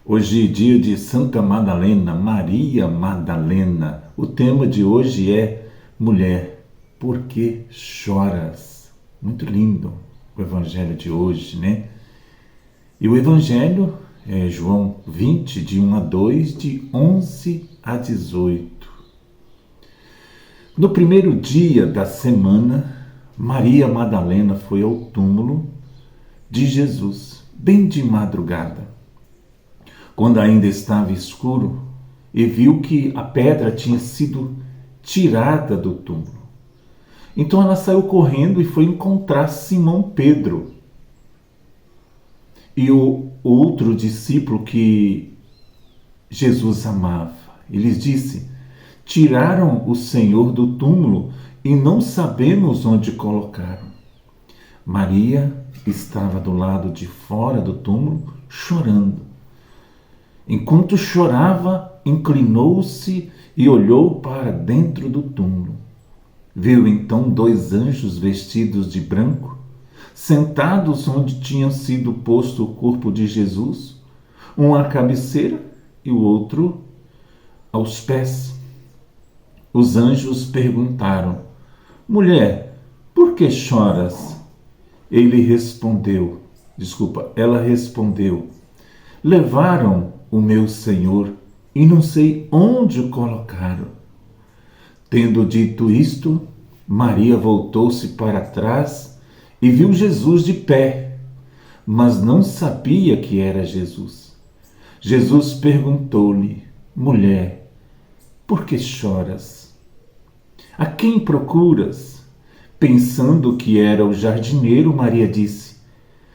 Hoje, dia de Santa Madalena, Maria Madalena. O tema de hoje é Mulher, por que choras? Muito lindo o evangelho de hoje, né? E o evangelho é João 20, de 1 a 2, de 11 a 18. No primeiro dia da semana, Maria Madalena foi ao túmulo de Jesus, bem de madrugada, quando ainda estava escuro, e viu que a pedra tinha sido tirada do túmulo. Então ela saiu correndo e foi encontrar Simão Pedro e o outro discípulo que Jesus amava. E lhes disse: tiraram o Senhor do túmulo e não sabemos onde colocaram. Maria estava do lado de fora do túmulo, chorando. Enquanto chorava, inclinou-se e olhou para dentro do túmulo. Viu então dois anjos vestidos de branco, sentados onde tinha sido posto o corpo de Jesus, um à cabeceira e o outro aos pés. Os anjos perguntaram: mulher, por que choras? Ela respondeu: levaram o meu Senhor e não sei onde o colocaram. Tendo dito isto, Maria voltou-se para trás e viu Jesus de pé, mas não sabia que era Jesus. Jesus perguntou-lhe: mulher, por que choras? A quem procuras? Pensando que era o jardineiro, Maria disse: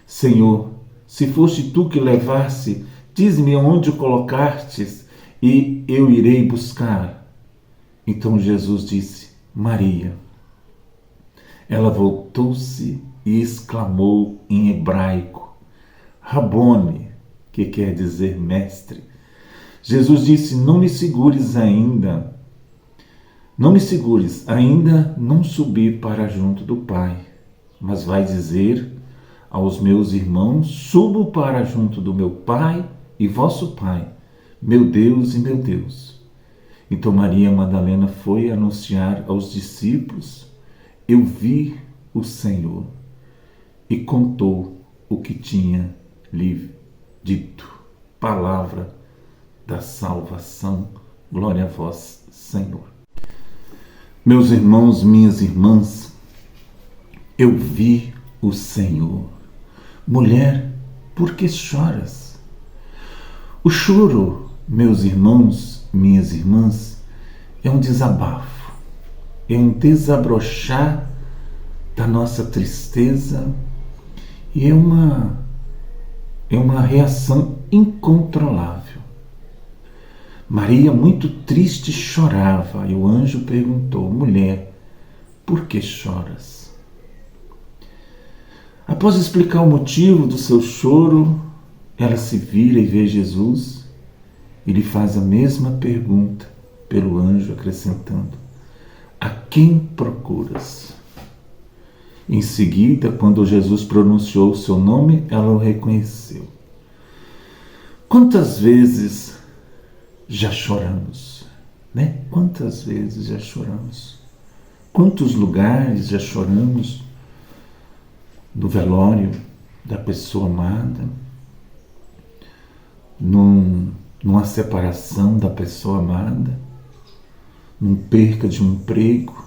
Senhor, se foste tu que levaste, dize-me onde o colocastes e eu irei buscar. Então Jesus disse: Maria. Ela voltou-se e exclamou em hebraico: Rabone, que quer dizer mestre. Jesus disse: não me segures, ainda não subi para junto do Pai, mas vai dizer aos meus irmãos: subo para junto do meu Pai e vosso Pai, meu Deus e meu Deus. Então Maria Madalena foi anunciar aos discípulos: eu vi o Senhor, e contou o que tinha lhe dito. Palavra da salvação. Glória a vós, Senhor. Meus irmãos, minhas irmãs, eu vi o Senhor. Mulher, por que choras? O choro, meus irmãos, minhas irmãs, é um desabafo, é um desabrochar da nossa tristeza e é uma reação incontrolável. Maria, muito triste, chorava e o anjo perguntou: mulher, por que choras? Após explicar o motivo do seu choro, ela se vira e vê Jesus e lhe faz a mesma pergunta pelo anjo, acrescentando: a quem procuras? Em seguida, quando Jesus pronunciou o seu nome, ela o reconheceu. Quantas vezes já choramos, né? Quantas vezes já choramos? Quantos lugares já choramos? No velório da pessoa amada, numa separação da pessoa amada, num perca de um emprego.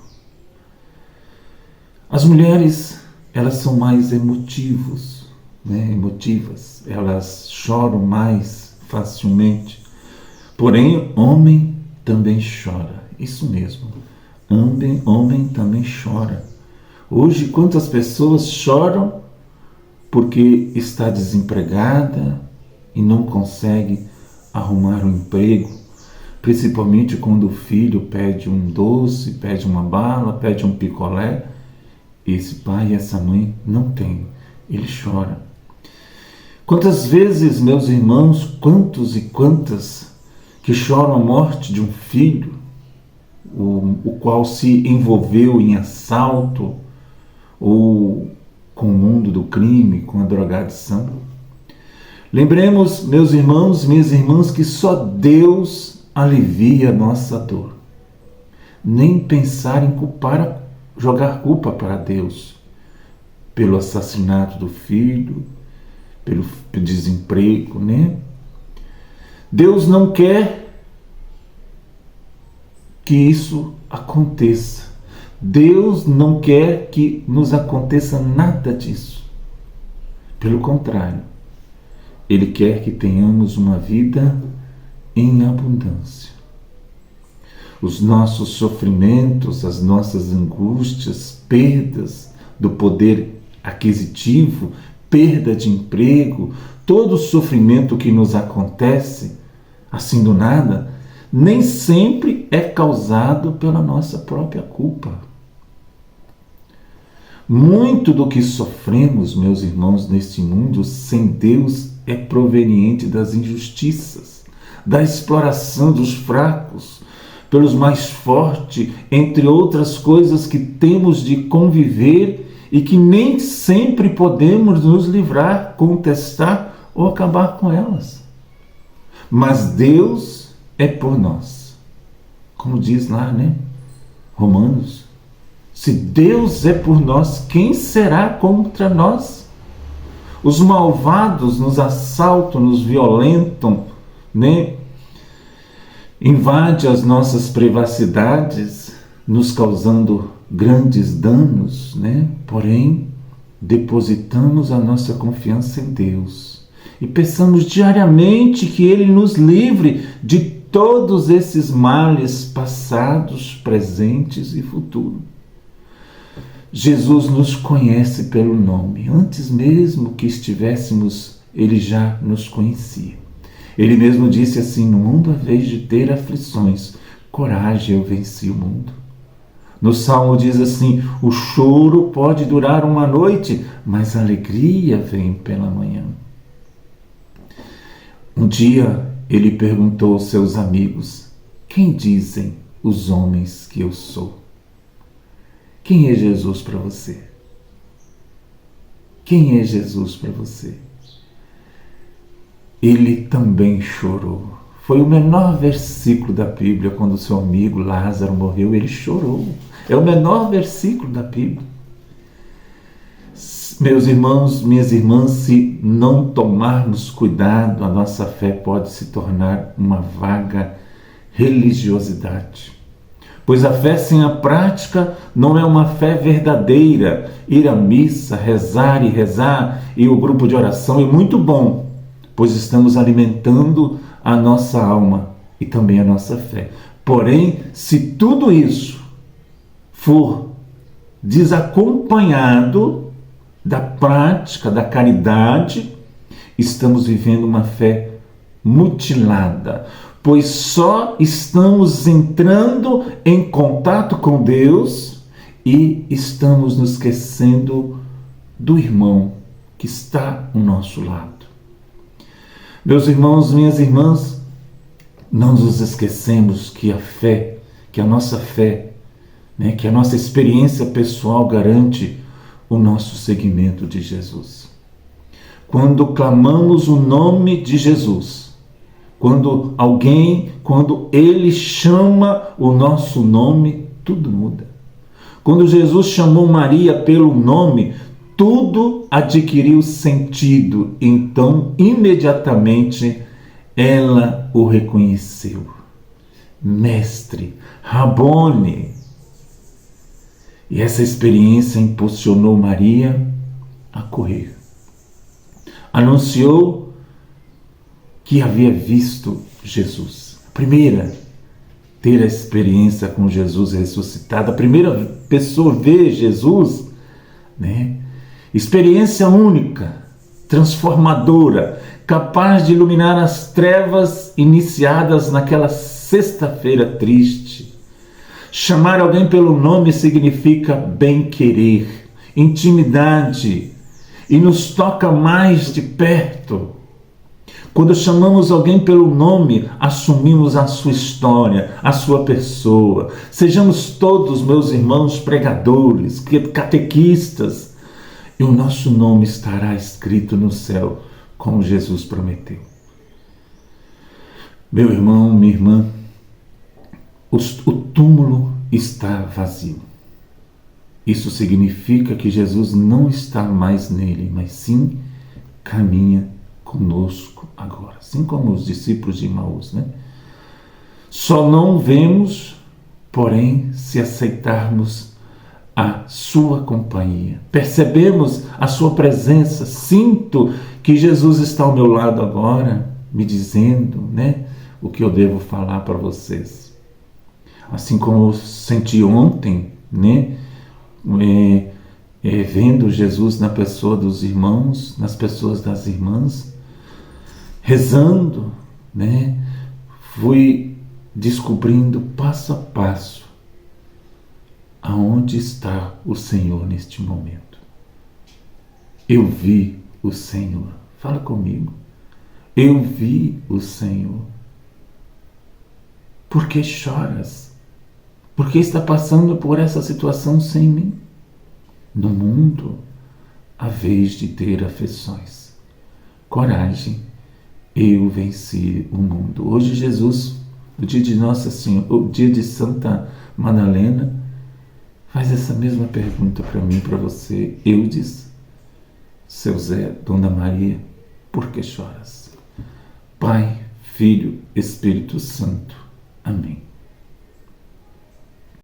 As mulheres, elas são mais emotivas, elas choram mais facilmente. Porém, homem também chora, isso mesmo, homem também chora. Hoje, quantas pessoas choram porque está desempregada e não consegue arrumar um emprego, principalmente quando o filho pede um doce, pede uma bala, pede um picolé. Esse pai e essa mãe não tem, ele chora. Quantas vezes, meus irmãos, quantos e quantas que choram a morte de um filho, o qual se envolveu em assalto, ou com o mundo do crime, com a drogadição. Lembremos, meus irmãos, minhas irmãs, que só Deus alivia a nossa dor. Nem pensar em jogar culpa para Deus pelo assassinato do filho, pelo desemprego, né? Deus não quer que isso aconteça. Deus não quer que nos aconteça nada disso. Pelo contrário, Ele quer que tenhamos uma vida em abundância. Os nossos sofrimentos, as nossas angústias, perdas do poder aquisitivo, perda de emprego, todo o sofrimento que nos acontece, assim do nada, nem sempre é causado pela nossa própria culpa. Muito do que sofremos, meus irmãos, neste mundo sem Deus é proveniente das injustiças, da exploração dos fracos pelos mais fortes, entre outras coisas que temos de conviver e que nem sempre podemos nos livrar, contestar ou acabar com elas. Mas Deus é por nós. Como diz lá, né? Romanos. Se Deus é por nós, quem será contra nós? Os malvados nos assaltam, nos violentam, né? Invade as nossas privacidades, nos causando grandes danos, né? Porém, depositamos a nossa confiança em Deus e peçamos diariamente que Ele nos livre de todos esses males passados, presentes e futuros. Jesus nos conhece pelo nome. Antes mesmo que estivéssemos, Ele já nos conhecia. Ele mesmo disse assim: no mundo, a vez de ter aflições, coragem, eu venci o mundo. No Salmo diz assim: o choro pode durar uma noite, mas a alegria vem pela manhã. Um dia ele perguntou aos seus amigos: quem dizem os homens que eu sou? Quem é Jesus para você? Quem é Jesus para você? Ele também chorou. Foi o menor versículo da Bíblia. Quando seu amigo Lázaro morreu, ele chorou. É o menor versículo da Bíblia. Meus irmãos, minhas irmãs, se não tomarmos cuidado, a nossa fé pode se tornar uma vaga religiosidade. Pois a fé sem a prática não é uma fé verdadeira. Ir à missa, rezar e o grupo de oração é muito bom, pois estamos alimentando a nossa alma e também a nossa fé. Porém, se tudo isso for desacompanhado da prática, da caridade, estamos vivendo uma fé mutilada, pois só estamos entrando em contato com Deus e estamos nos esquecendo do irmão que está ao nosso lado. Meus irmãos, minhas irmãs, não nos esquecemos que a fé, que a nossa fé, né, que a nossa experiência pessoal garante o nosso seguimento de Jesus. Quando clamamos o nome de Jesus, quando Ele chama o nosso nome, tudo muda. Quando Jesus chamou Maria pelo nome, tudo adquiriu sentido. Então, imediatamente, ela o reconheceu. Mestre, Rabone. E essa experiência impulsionou Maria a correr. Anunciou que havia visto Jesus. A primeira ter a experiência com Jesus ressuscitado, a primeira pessoa ver Jesus, né? Experiência única, transformadora, capaz de iluminar as trevas iniciadas naquela sexta-feira triste. Chamar alguém pelo nome significa bem-querer, intimidade, e nos toca mais de perto. Quando chamamos alguém pelo nome, assumimos a sua história, a sua pessoa. Sejamos todos, meus irmãos, pregadores, catequistas, e o nosso nome estará escrito no céu como Jesus prometeu. Meu irmão, minha irmã, o túmulo está vazio. Isso significa que Jesus não está mais nele, mas sim caminha conosco agora, assim como os discípulos de Emaús, né? Só não vemos, porém, se aceitarmos a sua companhia. Percebemos a sua presença, sinto que Jesus está ao meu lado agora, me dizendo, né, o que eu devo falar para vocês. Assim como eu senti ontem, né, vendo Jesus na pessoa dos irmãos, nas pessoas das irmãs, rezando, né, fui descobrindo passo a passo aonde está o Senhor neste momento. Eu vi o Senhor. Fala comigo. Eu vi o Senhor. Por que choras? Por que está passando por essa situação sem mim? No mundo, há vez de ter aflições. Coragem, eu venci o mundo. Hoje Jesus, o dia de Nossa Senhora, o dia de Santa Madalena, faz essa mesma pergunta para mim, para você. Eudes, seu Zé, Dona Maria, por que choras? Pai, Filho, Espírito Santo. Amém.